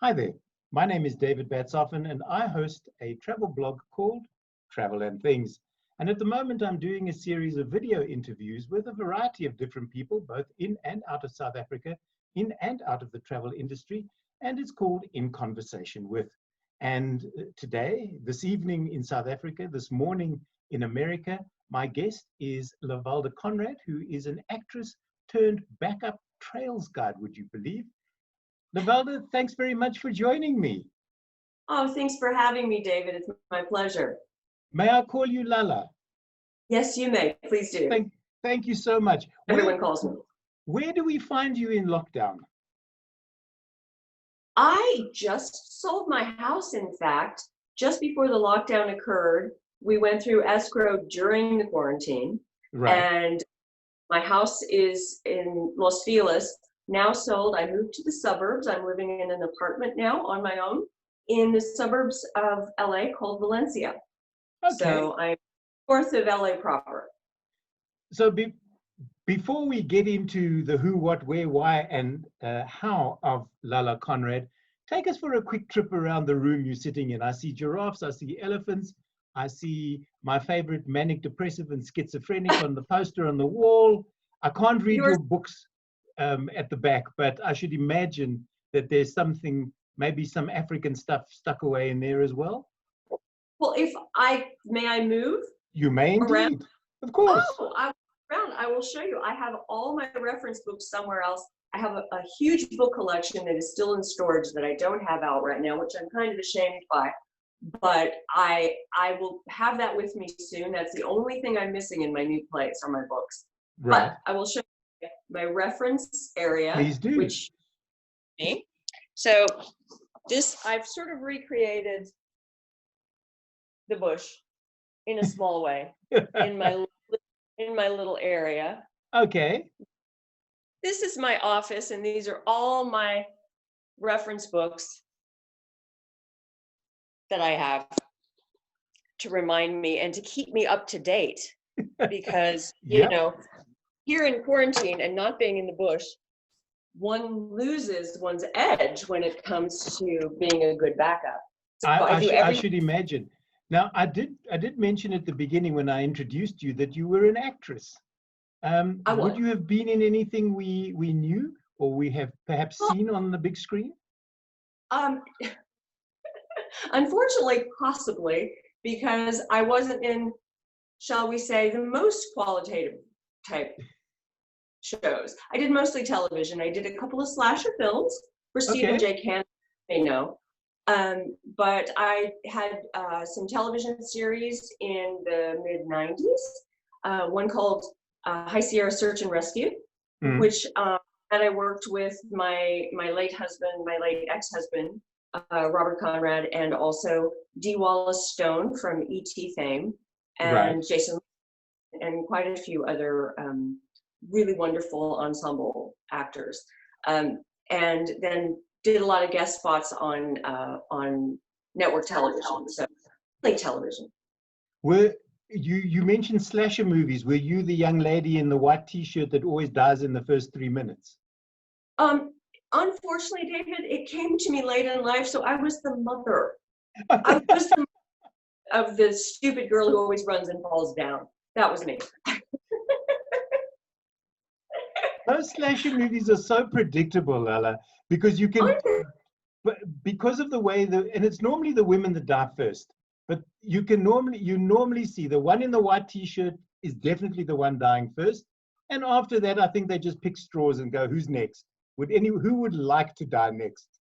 Hi there, my name is David Batsoffen and I host a travel blog called Travel and Things. And at the moment I'm doing a series of video interviews with a variety of different people, both in and out of South Africa, in and out of the travel industry, and it's called In Conversation With. And today, this evening in South Africa, this morning in America, my guest is LaValda Conrad, who is an actress turned backup trails guide, would you believe? LaValda, thanks very much for joining me. Oh, thanks for having me, David. It's my pleasure. May I call you Lala? Yes, you may. Please do. Thank you so much. Everyone calls me. Where do we find you in lockdown? I just sold my house, in fact, just before the lockdown occurred. We went through escrow during the quarantine. Right. And my house is in Los Feliz, now sold. I moved to the suburbs. I'm living in an apartment now on my own in the suburbs of LA called Valencia. Okay. So I'm north of LA proper. So before we get into the who, what, where, why, and how of Lala Conrad, take us for a quick trip around the room you're sitting in. I see giraffes, I see elephants, I see my favorite manic depressive and schizophrenic on the poster on the wall. I can't read your books at the back, but I should imagine that there's something, maybe some African stuff stuck away in there as well. Well, may I move? You may indeed, around? Of course. Oh, I will show you. I have all my reference books somewhere else. I have a huge book collection that is still in storage that I don't have out right now, which I'm kind of ashamed by. But I will have that with me soon. That's the only thing I'm missing in my new place are my books. Right. But I will show you my reference area. Please do. So this, I've sort of recreated the bush in a small way in my little area. Okay. This is my office, and these are all my reference books that I have to remind me and to keep me up to date, because you know, here in quarantine and not being in the bush, one loses one's edge when it comes to being a good backup. So I should imagine. Now, I did mention at the beginning when I introduced you that you were an actress. Would you have been in anything we knew or we have perhaps seen on the big screen? Unfortunately, possibly, because I wasn't in, shall we say, the most qualitative type shows. I did mostly television. I did a couple of slasher films for Stephen J. Cannon, they know. But I had some television series in the mid-90s, one called High Sierra Search and Rescue, which that I worked with my late ex-husband, Robert Conrad, and also D. Wallace Stone from E.T. fame, and Jason, and quite a few other really wonderful ensemble actors, and then did a lot of guest spots on network television, so like television. Were you mentioned slasher movies? Were you the young lady in the white T-shirt that always dies in the first 3 minutes? Unfortunately, David, it came to me late in life, so I was the mother. I was the mother of the stupid girl who always runs and falls down. That was me. Those slasher movies are so predictable, Lala, because you can, because of the way and it's normally the women that die first, but you normally see the one in the white T-shirt is definitely the one dying first, and after that, I think they just pick straws and go, who's next? Who would like to die next?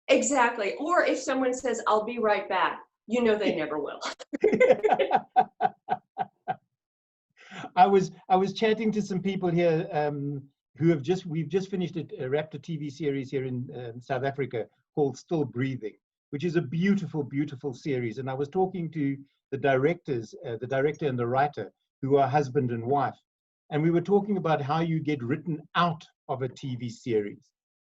Exactly. Or if someone says, I'll be right back, you know they never will. I was chatting to some people here who we've just finished wrapped a TV series here in South Africa called Still Breathing, which is a beautiful, beautiful series. And I was talking to the director and the writer, who are husband and wife. And we were talking about how you get written out of a TV series.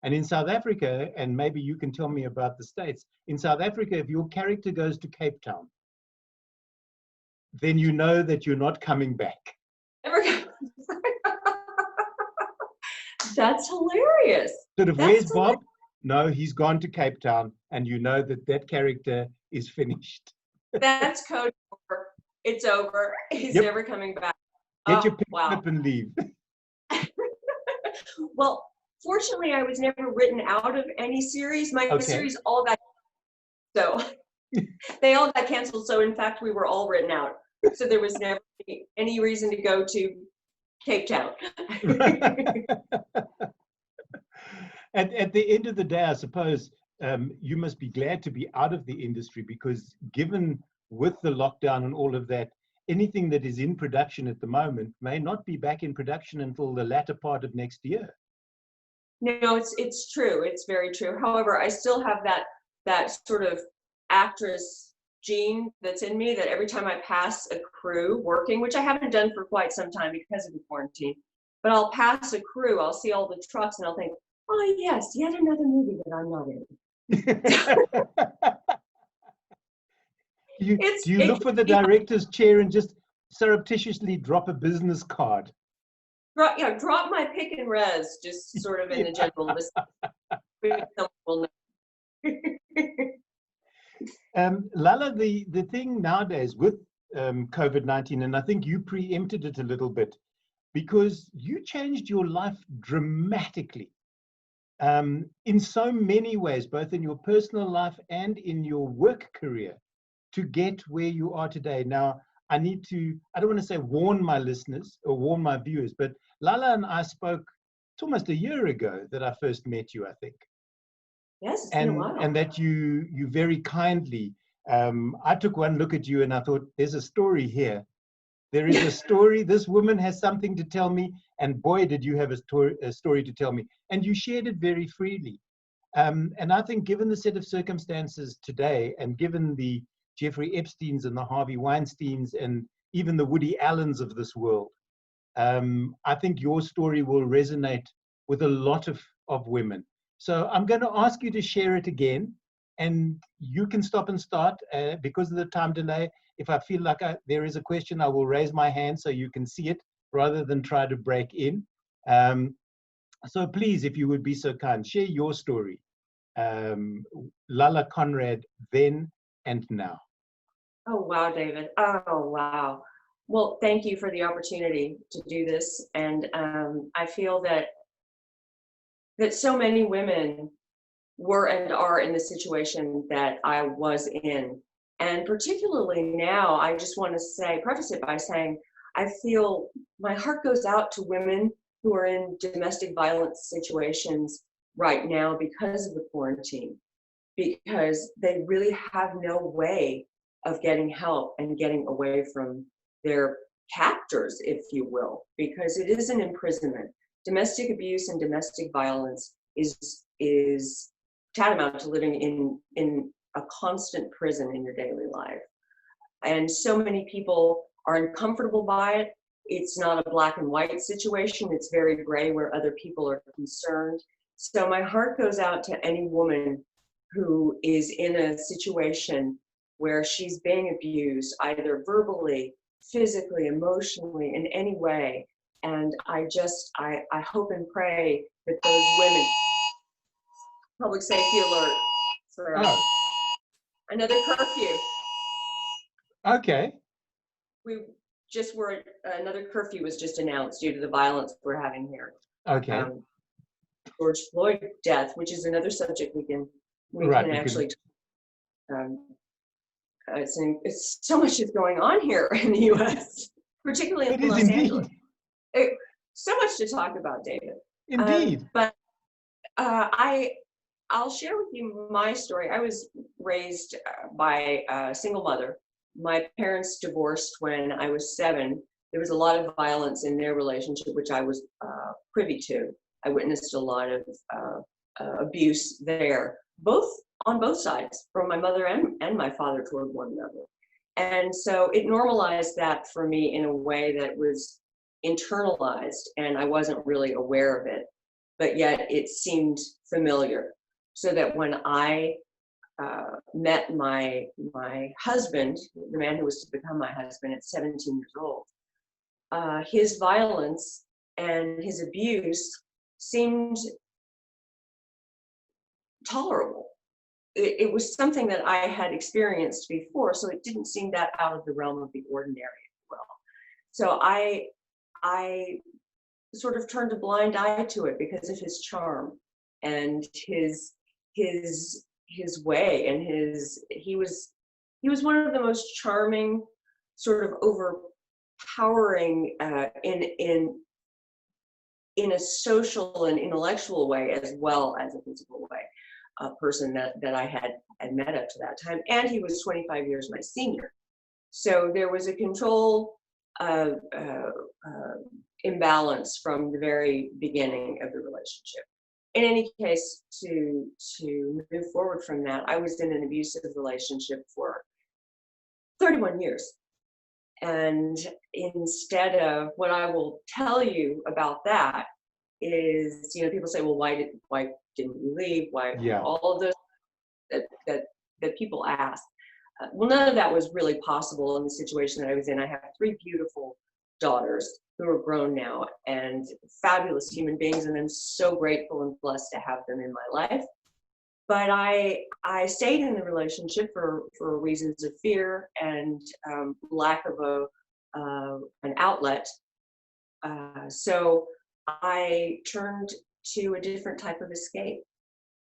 And in South Africa, and maybe you can tell me about the States, in South Africa, if your character goes to Cape Town, then you know that you're not coming back. That's hilarious. Sort of, where's Bob? no, he's gone to Cape Town, and you know that that character is finished. That's code over. It's over. He's Yep. never coming back. Get Oh, your picks wow. up and leave. Well, fortunately, I was never written out of any series. My series all got so they all got canceled. So in fact, we were all written out. So there was never any reason to go to Cape Town. At the end of the day, I suppose you must be glad to be out of the industry, because given with the lockdown and all of that, anything that is in production at the moment may not be back in production until the latter part of next year. No, it's true. It's very true. However, I still have that sort of actress gene that's in me, that every time I pass a crew working, which I haven't done for quite some time because of the quarantine, but I'll pass a crew, I'll see all the trucks, and I'll think, oh yes, yet another movie that I'm not in. Do you look for the director's chair and just surreptitiously drop a business card? Drop my pick and res, just sort of in the general list. Lala, the thing nowadays with COVID-19, and I think you preempted it a little bit, because you changed your life dramatically in so many ways, both in your personal life and in your work career, to get where you are today. Now, I don't want to say warn my listeners or warn my viewers, but Lala and I spoke, it's almost a year ago that I first met you, I think. Yes, it's been a while. And that you very kindly, I took one look at you and I thought, there's a story here. There is a story. This woman has something to tell me, and boy, did you have a story to tell me. And you shared it very freely. And I think given the set of circumstances today, and given the Jeffrey Epsteins and the Harvey Weinsteins and even the Woody Allens of this world, I think your story will resonate with a lot of women. So I'm going to ask you to share it again, and you can stop and start because of the time delay. If I feel like there is a question, I will raise my hand so you can see it rather than try to break in. So please, if you would be so kind, share your story. Lala Conrad, then and now. Oh, wow, David. Oh, wow. Well, thank you for the opportunity to do this. And I feel that so many women were and are in the situation that I was in. And particularly now, I just want to preface it by saying, I feel my heart goes out to women who are in domestic violence situations right now because of the quarantine, because they really have no way of getting help and getting away from their captors, if you will, because it is an imprisonment. Domestic abuse and domestic violence is tantamount to living in a constant prison in your daily life. And so many people are uncomfortable by it. It's not a black and white situation. It's very gray where other people are concerned. So my heart goes out to any woman who is in a situation where she's being abused, either verbally, physically, emotionally, in any way. And I hope and pray that those women, public safety alert for another curfew. Okay. Another curfew was just announced due to the violence we're having here. Okay. George Floyd death, which is another subject we can actually. It's so much is going on here in the U.S., particularly in Los Angeles. So much to talk about, David. Indeed. But I'll share with you my story. I was raised by a single mother. My parents divorced when I was 7. There was a lot of violence in their relationship, which I was privy to. I witnessed a lot of abuse there, on both sides, from my mother and my father toward one another. And so it normalized that for me in a way that was internalized, and I wasn't really aware of it, but yet it seemed familiar. So that when I met my husband, the man who was to become my husband at 17 years old, his violence and his abuse seemed tolerable. It was something that I had experienced before, so it didn't seem that out of the realm of the ordinary. Well, so I sort of turned a blind eye to it because of his charm and his way, and he was one of the most charming, sort of overpowering in a social and intellectual way as well as a physical way, person that I had met up to that time. And he was 25 years my senior. So there was a control imbalance from the very beginning of the relationship. In any case, to move forward from that, I was in an abusive relationship for 31 years. And instead of, what I will tell you about that is, people say, well, why didn't you leave? Why? Yeah. All of those that people ask. Well, none of that was really possible in the situation that I was in. I have 3 beautiful daughters who are grown now and fabulous human beings, and I'm so grateful and blessed to have them in my life. But I stayed in the relationship for reasons of fear and lack of an outlet. So I turned to a different type of escape,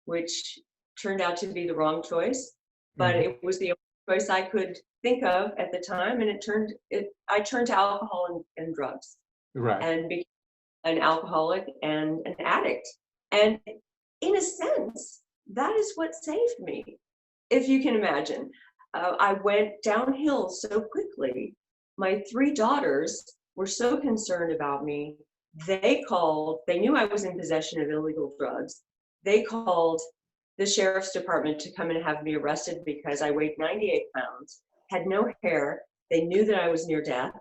which turned out to be the wrong choice, but it was the only choice I could think of at the time, and I turned to alcohol and drugs, Right. and became an alcoholic and an addict. And in a sense, that is what saved me, if you can imagine. I went downhill so quickly. My 3 daughters were so concerned about me. They knew I was in possession of illegal drugs. They called the sheriff's department to come and have me arrested because I weighed 98 pounds, had no hair. They knew that I was near death,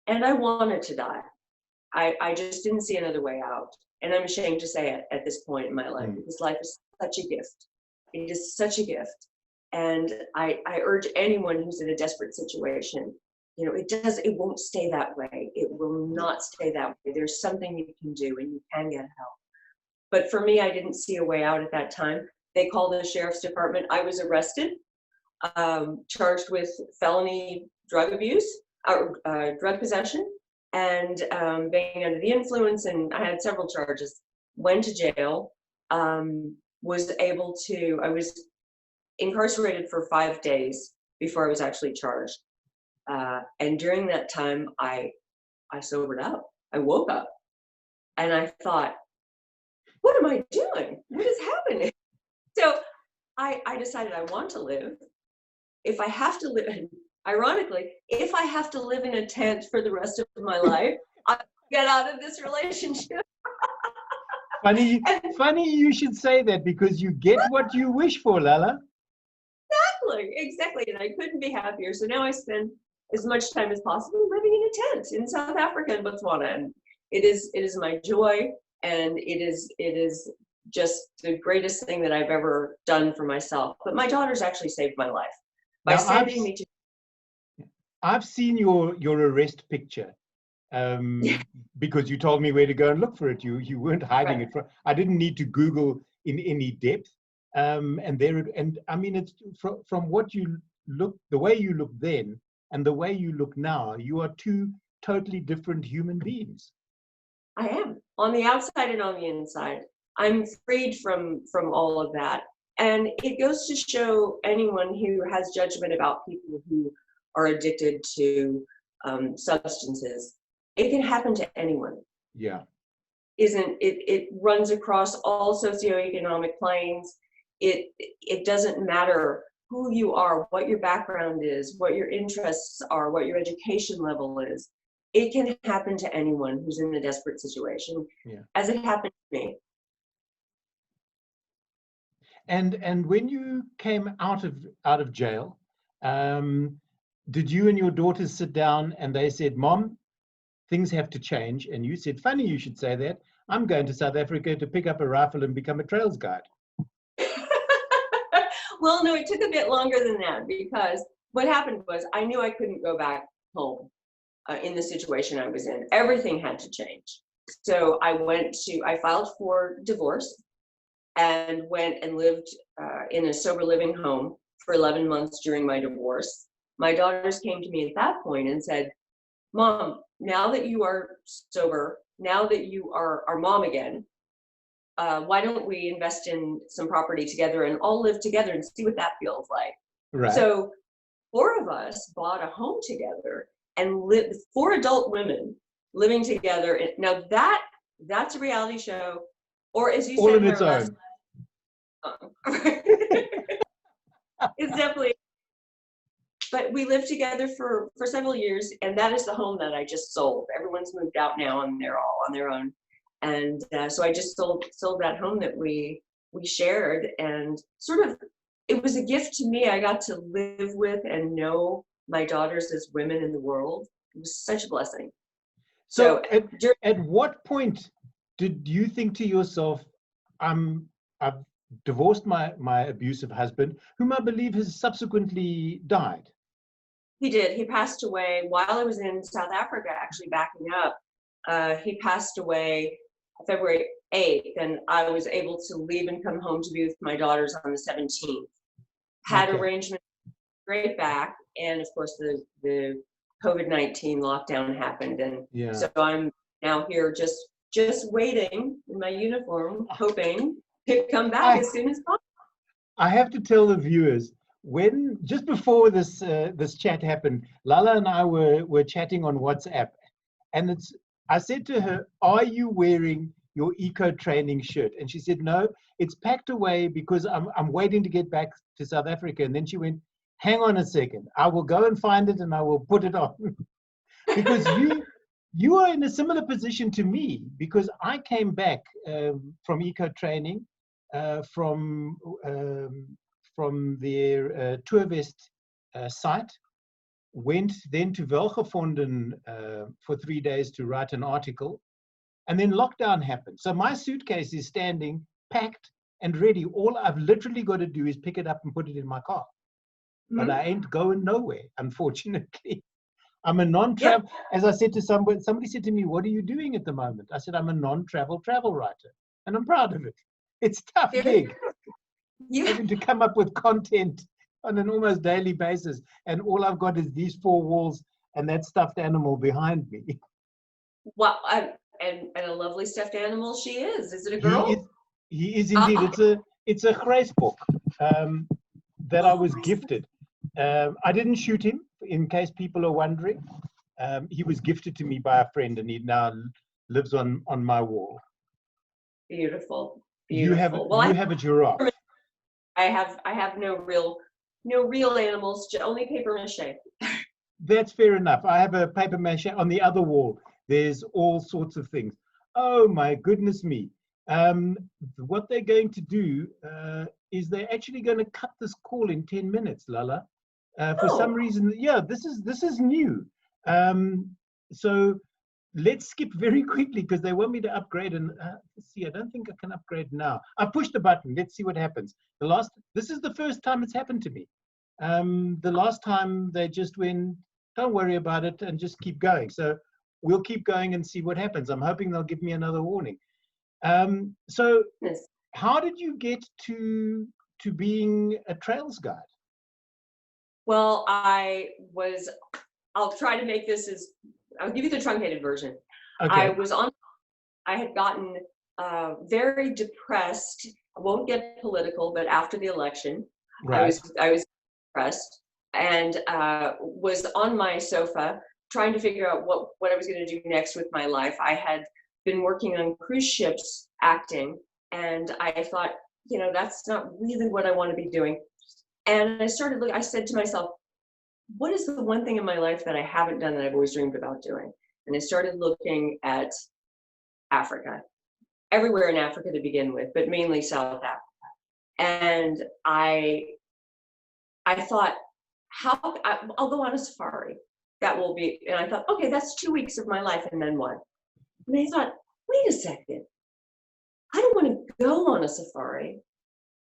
and I wanted to die. I just didn't see another way out. And I'm ashamed to say it at this point in my life, because life is such a gift. It is such a gift. And I urge anyone who's in a desperate situation, it won't stay that way. It will not stay that way. There's something you can do, and you can get help. But for me, I didn't see a way out at that time. They called the sheriff's department. I was arrested, charged with felony drug abuse, drug possession, and being under the influence, and I had several charges. Went to jail, I was incarcerated for 5 days before I was actually charged. And during that time, I sobered up. I woke up, and I thought, what am I doing? What is happening? So I decided I want to live. If I have to live, ironically, if I have to live in a tent for the rest of my life, I'll get out of this relationship. Funny you should say that, because you get what you wish for, Lala. Exactly. And I couldn't be happier. So now I spend as much time as possible living in a tent in South Africa and Botswana. And it is my joy, and it is just the greatest thing that I've ever done for myself. But my daughters actually saved my life by sending me to. I've seen your arrest picture, because you told me where to go and look for it. You weren't hiding it. I didn't need to Google in any depth. And I mean, it's from what you look, the way you look then and the way you look now, you are 2 totally different human beings. I am, on the outside and on the inside. I'm freed from all of that. And it goes to show anyone who has judgment about people who are addicted to substances, it can happen to anyone. Yeah. It runs across all socioeconomic planes. It doesn't matter who you are, what your background is, what your interests are, what your education level is. It can happen to anyone who's in a desperate situation, as it happened to me. And when you came out of jail, did you and your daughters sit down and they said, Mom, things have to change? And you said, funny you should say that. I'm going to South Africa to pick up a rifle and become a trails guide. Well, no, it took a bit longer than that, because what happened was I knew I couldn't go back home in the situation I was in. Everything had to change. So I filed for divorce, and went and lived in a sober living home for 11 months during my divorce. My daughters came to me at that point and said, Mom, now that you are sober, now that you are our mom again, why don't we invest in some property together and all live together and see what that feels like? Right. So 4 of us bought a home together and lived, 4 adult women living together. Now that's a reality show, or as you all said in its own. It's definitely, but we lived together for several years, and that is the home that I just sold. Everyone's moved out now and they're all on their own. And so I just sold that home that we shared, and sort of, it was a gift to me. I got to live with and know my daughters as women in the world. It was such a blessing. So at what point did you think to yourself, I've divorced my abusive husband, whom I believe has subsequently died? He did. He passed away while I was in South Africa, actually backing up. He passed away February 8th, and I was able to leave and come home to be with my daughters on the 17th. Had arrangements straight back, and of course the COVID-19 lockdown happened, and so I'm now here just waiting in my uniform, hoping to come back as soon as possible. I have to tell the viewers, when just before this chat happened, Lala and I were chatting on WhatsApp, and I said to her, "Are you wearing your eco training shirt?" And she said, "No, it's packed away because I'm waiting to get back to South Africa." And then she went, "Hang on a second, I will go and find it and I will put it on." Because you are in a similar position to me, because I came back from eco training from their Tourvest site, went then to Welgevonden for 3 days to write an article, and then lockdown happened. So my suitcase is standing packed and ready. All I've literally got to do is pick it up and put it in my car. But I ain't going nowhere, unfortunately. I'm a non-travel, as I said to somebody said to me, "What are you doing at the moment?" I said, "I'm a non-travel travel writer," and I'm proud of it. It's a tough gig. Having to come up with content on an almost daily basis, and all I've got is these 4 walls and that stuffed animal behind me. Well, and a lovely stuffed animal she is. Is it a girl? He is indeed. It's a Gracebook that I was gifted. I didn't shoot him, in case people are wondering. He was gifted to me by a friend, and he now lives on my wall. Beautiful. You have a giraffe. I have no real animals, only paper mache. That's fair enough. I have a paper mache on the other wall. There's all sorts of things. Oh my goodness me. What they're going to do is they're actually going to cut this call in 10 minutes, Lala. For some reason, this is new. So let's skip very quickly because they want me to upgrade. And let's see, I don't think I can upgrade now. I pushed the button. Let's see what happens. This is the first time it's happened to me. The last time they just went, "Don't worry about it," and just keep going. So we'll keep going and see what happens. I'm hoping they'll give me another warning. So how did you get to being a trails guide? Well, I'll try to make this I'll give you the truncated version. Okay. I had gotten very depressed. I won't get political, but after the election, right. I was depressed and was on my sofa trying to figure out what I was going to do next with my life. I had been working on cruise ships acting, and I thought, that's not really what I want to be doing. And I said to myself, what is the one thing in my life that I haven't done that I've always dreamed about doing? And I started looking at Africa, everywhere in Africa to begin with, but mainly South Africa. And I thought, I'll go on a safari. That will be, and I thought, okay, that's 2 weeks of my life, and then what? And I thought, wait a second, I don't want to go on a safari.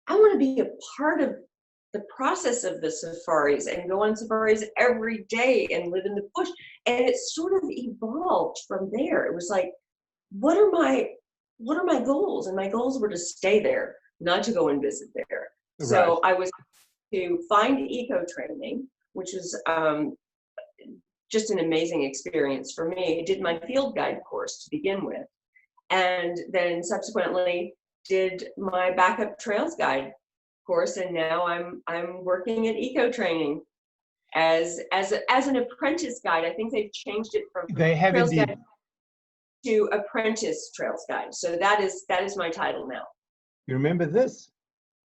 I want to be a part of the process of the safaris and go on safaris every day and live in the bush. And it sort of evolved from there. It was like, what are my goals? And my goals were to stay there. not to go and visit there. So I was to find eco training, which was just an amazing experience for me. I did my field guide course to begin with, and then subsequently did my backup trails guide course, and now I'm working at eco training as an apprentice guide. I think they've changed it from trails guide to apprentice trails guide. So that is my title now. You remember this?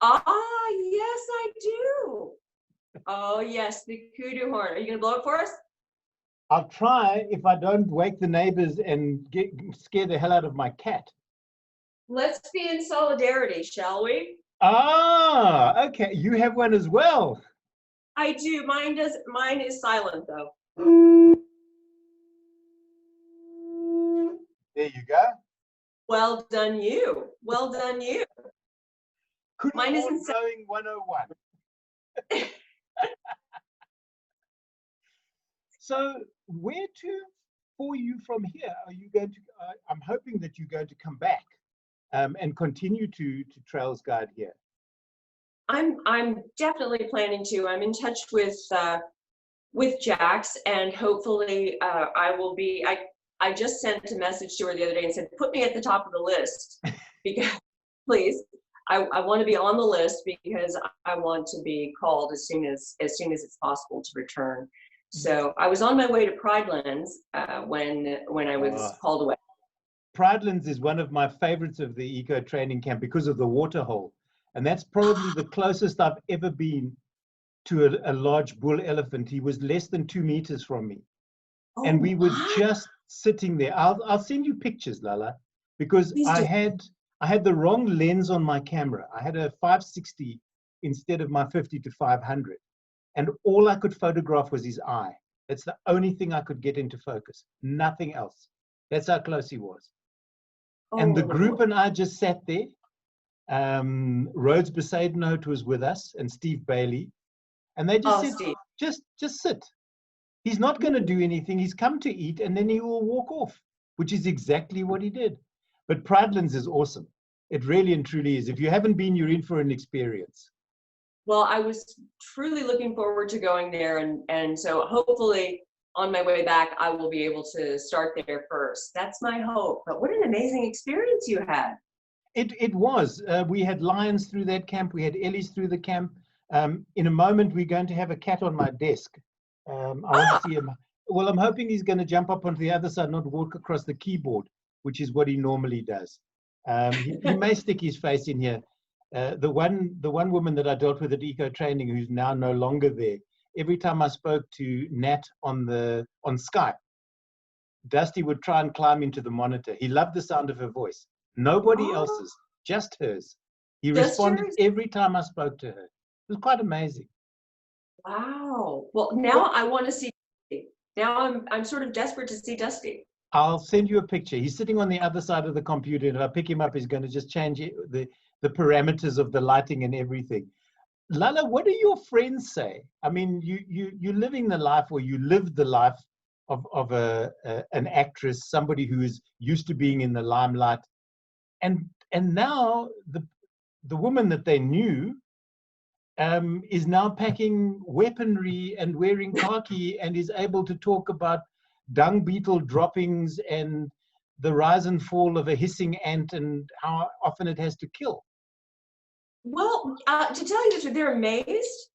Ah, yes, I do. Oh yes, the kudu horn. Are you gonna blow it for us? I'll try if I don't wake the neighbors and scare the hell out of my cat. Let's be in solidarity, shall we? Ah, okay. You have one as well. I do. Mine is silent though. There you go. Well done, you. Well done, you. Mine isn't going 101. So where to for you from here? Are you going to? I'm hoping that you're going to come back and continue to trails guide here. I'm definitely planning to. I'm in touch with Jax, and hopefully I will be. I just sent a message to her the other day and said, put me at the top of the list, because please, I want to be on the list, because I want to be called as soon as it's possible to return. So I was on my way to Pridelands when I was called away. Pridelands is one of my favorites of the eco training camp because of the water hole. And that's probably the closest I've ever been to a large bull elephant. He was less than 2 meters from me. Oh, and we were just sitting there. I'll send you pictures, Lala, because I had the wrong lens on my camera. I had a 560 instead of my 50 to 500. And all I could photograph was his eye. That's the only thing I could get into focus. Nothing else. That's how close he was. Oh. And the group and I just sat there. Rhodes Besaidenote was with us, and Steve Bailey. And they just said, Steve, just sit. He's not going to do anything. He's come to eat, and then he will walk off, which is exactly what he did. But Pridelands is awesome. It really and truly is. If you haven't been, you're in for an experience. Well, I was truly looking forward to going there, and so hopefully on my way back, I will be able to start there first. That's my hope. But what an amazing experience you had. It was. We had lions through that camp. We had Ellies through the camp. In a moment, we're going to have a cat on my desk. I want to see him. Well, I'm hoping he's going to jump up onto the other side, not walk across the keyboard, which is what he normally does. He may stick his face in here. The one woman that I dealt with at Eco Training, who's now no longer there, every time I spoke to Nat on Skype, Dusty would try and climb into the monitor. He loved the sound of her voice. Nobody else's, just hers. He responded every time I spoke to her. It was quite amazing. Wow. Well, now I want to see Dusty. Now I'm sort of desperate to see Dusty. I'll send you a picture. He's sitting on the other side of the computer, and if I pick him up, he's going to just change the parameters of the lighting and everything. Lala, what do your friends say? I mean, you're living the life, or you lived the life of an actress, somebody who is used to being in the limelight, and now the woman that they knew is now packing weaponry and wearing khaki and is able to talk about dung beetle droppings and the rise and fall of a hissing ant and how often it has to kill. Well, to tell you the truth, they're amazed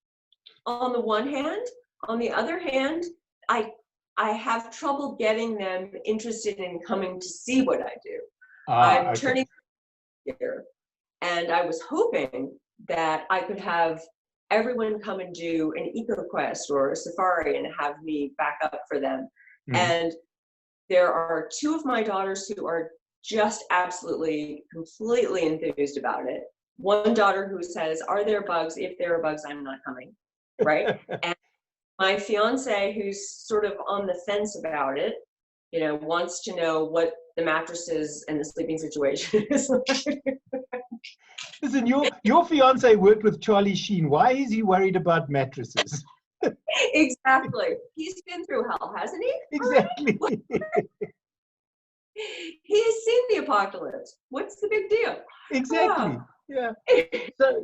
on the one hand. On the other hand, I have trouble getting them interested in coming to see what I do. I'm turning here, and I was hoping that I could have everyone come and do an eco quest or a safari and have me back up for them. Mm-hmm. And there are two of my daughters who are just absolutely, completely enthused about it. One daughter who says, "Are there bugs? If there are bugs, I'm not coming." Right? And my fiance, who's sort of on the fence about it, wants to know what the mattresses and the sleeping situation is like. Listen, your fiance worked with Charlie Sheen. Why is he worried about mattresses? Exactly. He's been through hell, hasn't he? Exactly. He's seen the apocalypse. What's the big deal? Exactly. Yeah.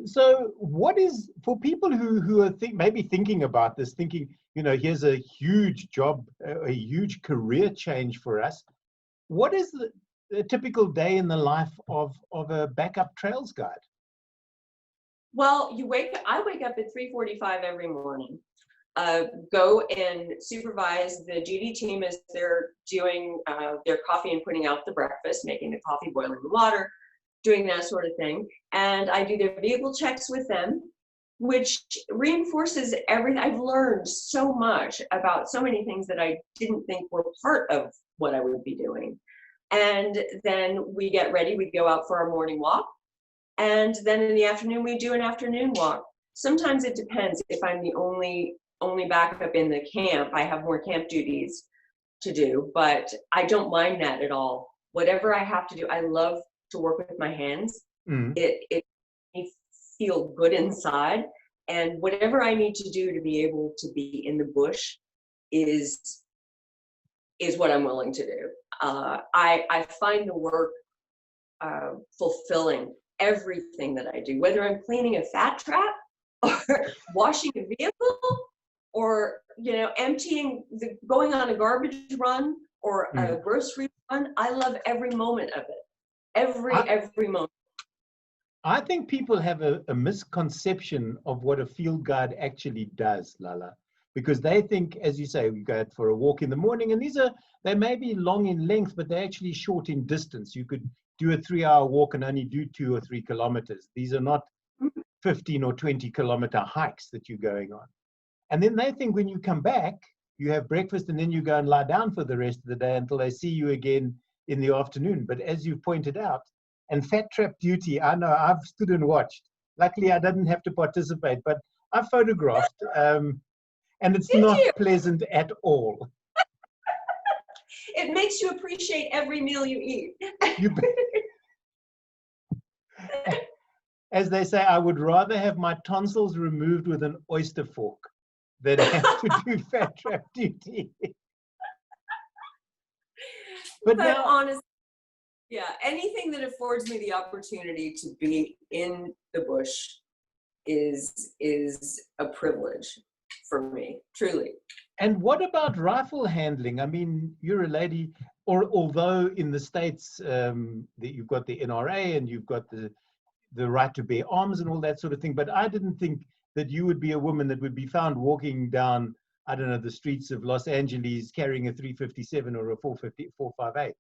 So what is, for people who are maybe thinking about this, thinking, here's a huge job, a huge career change for us. What is the typical day in the life of a backup trails guide? Well, I wake up at 3:45 every morning. Go and supervise the GD team as they're doing their coffee and putting out the breakfast, making the coffee, boiling the water, doing that sort of thing. And I do their vehicle checks with them, which reinforces everything. I've learned so much about so many things that I didn't think were part of what I would be doing. And then we get ready, we go out for our morning walk. And then in the afternoon, we do an afternoon walk. Sometimes it depends. If I'm the only backup in the camp, I have more camp duties to do, but I don't mind that at all. Whatever I have to do, I love to work with my hands. It makes me feel good inside, and whatever I need to do to be able to be in the bush is what I'm willing to do. I find the work fulfilling. Everything that I do, whether I'm cleaning a fat trap or washing a vehicle, or going on a garbage run or a grocery run, I love every moment of it. Every moment. I think people have a misconception of what a field guide actually does, Lala, because they think, as you say, we go out for a walk in the morning, and they may be long in length, but they're actually short in distance. You could do a 3-hour walk and only do 2 or 3 kilometers. These are not 15 or 20 kilometer hikes that you're going on. And then they think when you come back, you have breakfast and then you go and lie down for the rest of the day until they see you again in the afternoon. But as you pointed out, and fat trap duty, I know I've stood and watched. Luckily, I didn't have to participate, but I photographed, and it's not pleasant at all. It makes you appreciate every meal you eat. As they say, I would rather have my tonsils removed with an oyster fork than have to do fat trap duty. But now, honestly, yeah, anything that affords me the opportunity to be in the bush is a privilege for me, truly. And what about rifle handling? I mean, you're a lady, although in the States that you've got the NRA and you've got the right to bear arms and all that sort of thing, but I didn't think that you would be a woman that would be found walking down, I don't know, the streets of Los Angeles carrying a 357 or a 458.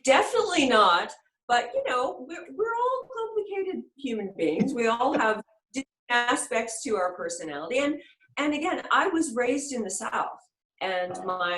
Definitely not. But we're all complicated human beings. We all have different aspects to our personality. And again, I was raised in the South, and my